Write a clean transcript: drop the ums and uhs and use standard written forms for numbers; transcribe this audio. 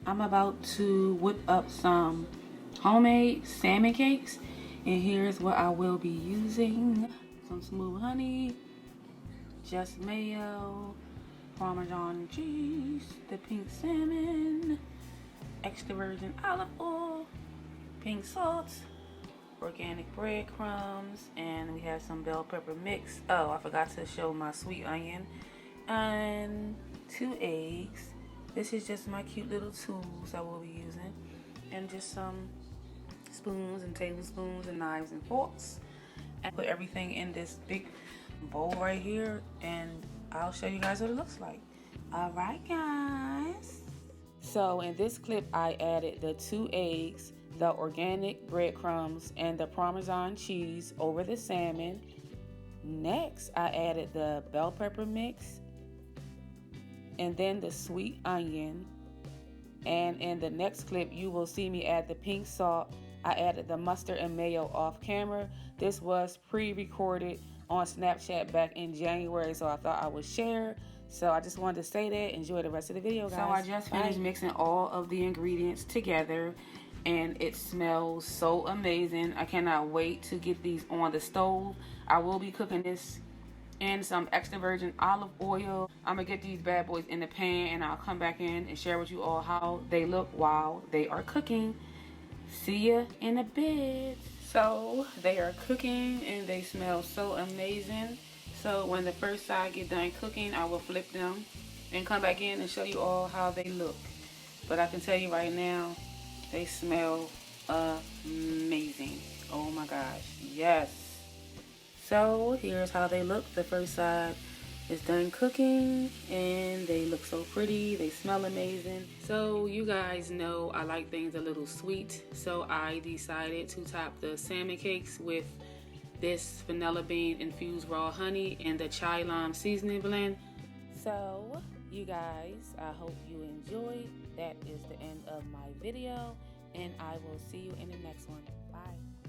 I'm about to whip up some homemade salmon cakes, and here's what I will be using. Some smooth honey, just mayo, Parmesan cheese, the pink salmon, extra virgin olive oil, pink salt, organic breadcrumbs, and we have some bell pepper mix. Oh, I forgot to show my sweet onion, and 2 eggs. This is just my cute little tools I will be using, and just some spoons and tablespoons and knives and forks. And put everything in this big bowl right here, and I'll show you guys what it looks like. All right, guys. So in this clip, I added the 2 eggs, the organic breadcrumbs, and the Parmesan cheese over the salmon. Next, I added the bell pepper mix, and then the sweet onion. And in the next clip, you will see me add the pink salt. I added the mustard and mayo off camera. This was pre-recorded on Snapchat back in January, so I thought I would share. So I just wanted to say that. Enjoy the rest of the video, guys. So I just finished mixing all of the ingredients together, and it smells so amazing. I cannot wait to get these on the stove. I will be cooking this in some extra virgin olive oil. I'm gonna get these bad boys in the pan, and I'll come back in and share with you all how they look while they are cooking. See ya in a bit. So they are cooking and they smell so amazing. So when the first side get done cooking, I will flip them and come back in and show you all how they look. But I can tell you right now, they smell amazing. Oh my gosh, yes. So here's how they look. The first side is done cooking, and they look so pretty. They smell amazing. So you guys know I like things a little sweet, so I decided to top the salmon cakes with this vanilla bean infused raw honey and the chai lime seasoning blend. So you guys, I hope you enjoyed. That is the end of my video, and I will see you in the next one. Bye.